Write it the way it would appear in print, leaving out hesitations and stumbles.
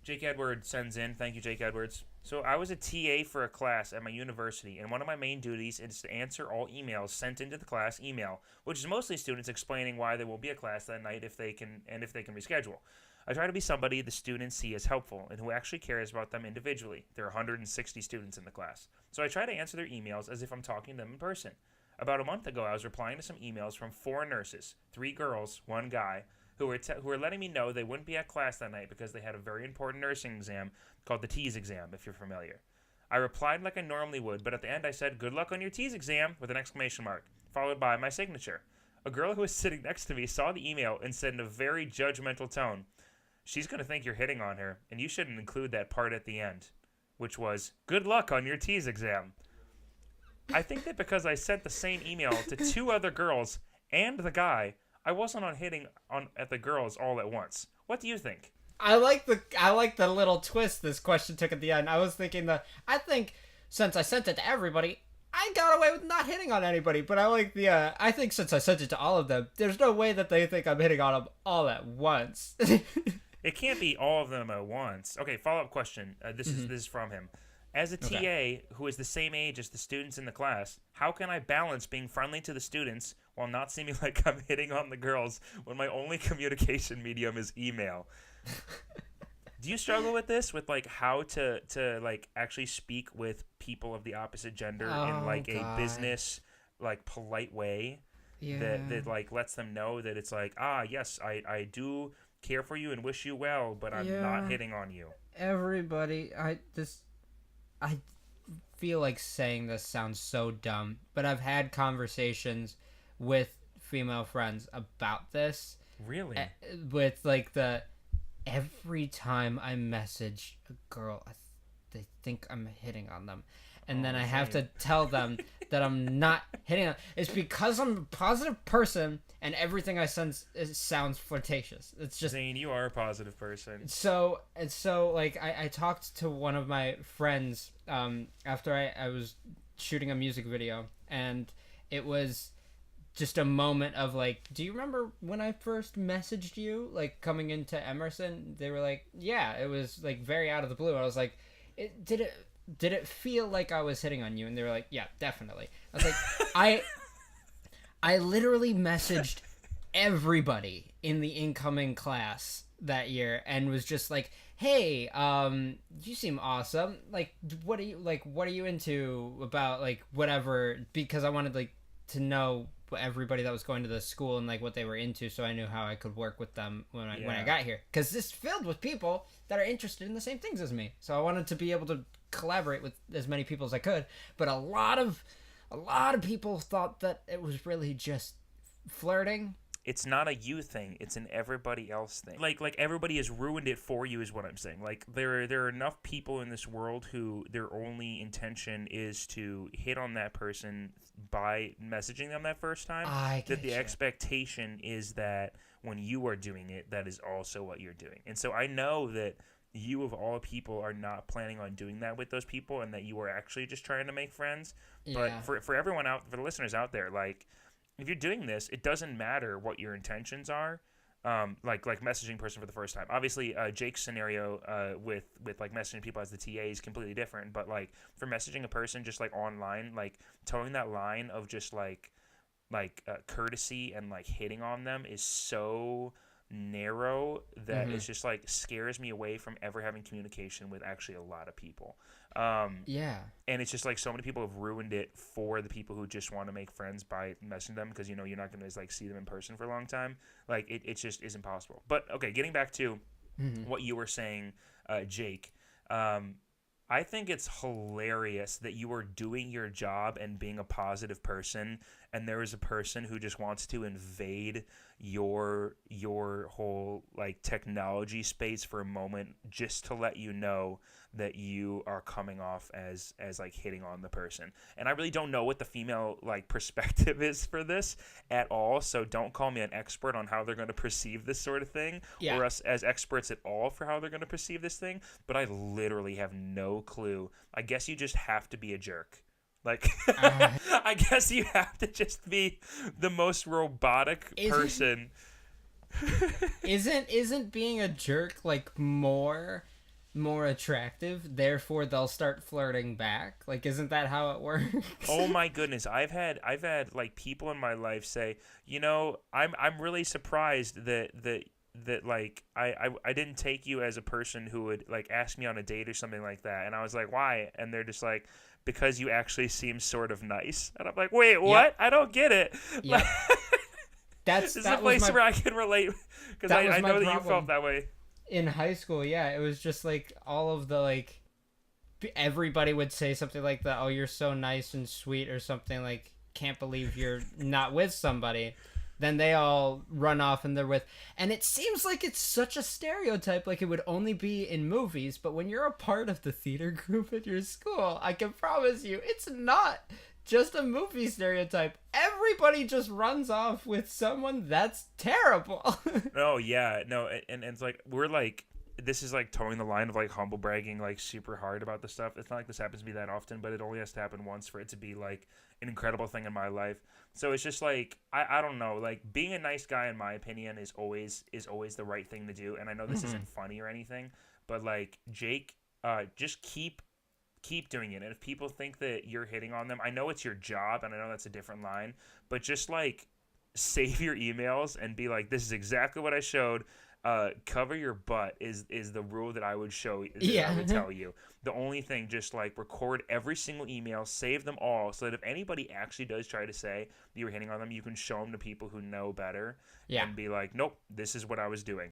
Jake Edwards sends in. Thank you, Jake Edwards. So I was a TA for a class at my university, and one of my main duties is to answer all emails sent into the class email, which is mostly students explaining why there will be a class that night if they can reschedule. I try to be somebody the students see as helpful and who actually cares about them individually. There are 160 students in the class, so I try to answer their emails as if I'm talking to them in person. About a month ago, I was replying to some emails from 4 nurses, 3 girls, 1 guy, who were letting me know they wouldn't be at class that night because they had a very important nursing exam called the TEAS exam, if you're familiar. I replied like I normally would, but at the end I said, "Good luck on your TEAS exam," with an exclamation mark, followed by my signature. A girl who was sitting next to me saw the email and said in a very judgmental tone, "She's going to think you're hitting on her, and you shouldn't include that part at the end," which was, "Good luck on your TEAS exam." I think that because I sent the same email to 2 other girls and the guy, I wasn't on hitting on at the girls all at once. What do you think? I like the little twist this question took at the end. I think since I sent it to everybody, I got away with not hitting on anybody. But I think since I sent it to all of them, there's no way that they think I'm hitting on them all at once. It can't be all of them at once. Okay, follow-up question. This is from him. As a TA who is the same age as the students in the class, how can I balance being friendly to the students while not seeming like I'm hitting on the girls when my only communication medium is email? Do you struggle with this? With like how to like actually speak with people of the opposite gender in like a business like polite way that like lets them know that it's like, yes, I do care for you and wish you well, but I'm not hitting on you. Everybody, I feel like saying this sounds so dumb, but I've had conversations with female friends about this. Really? With like every time I message a girl, they think I'm hitting on them. And then I have to tell them that I'm not hitting on them. It's because I'm a positive person and everything I send sounds flirtatious. It's just Zane, you are a positive person. So like I talked to one of my friends after I was shooting a music video, and it was just a moment of like, do you remember when I first messaged you, like coming into Emerson? They were like, yeah, it was like very out of the blue. I was like, did it feel like I was hitting on you? And they were like, yeah, definitely. I was like, I literally messaged everybody in the incoming class that year and was just like, hey, you seem awesome. Like, what are you into about like whatever? Because I wanted like to know everybody that was going to the school and like what they were into, so I knew how I could work with them when I got here. Because this is filled with people that are interested in the same things as me. So I wanted to be able to collaborate with as many people as I could. But a lot of people thought that it was really just flirting. It's not a you thing. It's an everybody else thing. Like everybody has ruined it for you is what I'm saying. Like there are enough people in this world who their only intention is to hit on that person by messaging them that first time. That the expectation is that when you are doing it, that is also what you're doing. And so I know that you of all people are not planning on doing that with those people, and that you are actually just trying to make friends. Yeah. But for everyone out, for the listeners out there, like, if you're doing this, it doesn't matter what your intentions are. Like messaging person for the first time. Obviously, Jake's scenario with like messaging people as the TA is completely different. But like for messaging a person just like online, like towing that line of just like courtesy and like hitting on them is so narrow that it's just like scares me away from ever having communication with actually a lot of people. And it's just like so many people have ruined it for the people who just want to make friends by messaging them, because you know you're not going to like see them in person for a long time. Like it just is impossible. But okay, getting back to what you were saying, Jake, I think it's hilarious that you are doing your job and being a positive person, and there is a person who just wants to invade your whole like technology space for a moment just to let you know that you are coming off as like hitting on the person. And I really don't know what the female like perspective is for this at all, so don't call me an expert on how they're going to perceive this sort of thing, or us as experts at all for how they're going to perceive this thing, but I literally have no clue. I guess you just have to be a jerk. Like, I guess you have to just be the most robotic person. Isn't being a jerk like more more attractive, therefore they'll start flirting back. Like, isn't that how it works? Oh my goodness, I've had like people in my life say, I'm really surprised that like I didn't take you as a person who would like ask me on a date or something like that. And I was like, why? And they're just like, because you actually seem sort of nice. And I'm like, wait, what? Yep. I don't get it. Yep. This is a That was place my where I can relate, because that was I my know that you problem felt that way. in high school. Yeah, it was just like all of the like everybody would say something like that. Oh, you're so nice and sweet, or something like, can't believe you're not with somebody. Then they all run off and they're with, and it seems like it's such a stereotype, like it would only be in movies. But when you're a part of the theater group at your school, I can promise you, it's not just a movie stereotype. Everybody just runs off with someone that's terrible. Oh yeah, no, and it's like we're like, this is like towing the line of like humble bragging like super hard about this stuff. It's not like this happens to me that often, but it only has to happen once for it to be like an incredible thing in my life. So it's just like I don't know, like being a nice guy in my opinion is always the right thing to do. And I know this isn't funny or anything, but like Jake, just keep doing it. And if people think that you're hitting on them, I know it's your job and I know that's a different line, but just like save your emails and be like, this is exactly what I showed. Cover your butt is the rule that I would I would tell you. The only thing, just like record every single email, save them all, so that if anybody actually does try to say that you were hitting on them, you can show them to people who know better, Yeah. and be like, nope, this is what I was doing.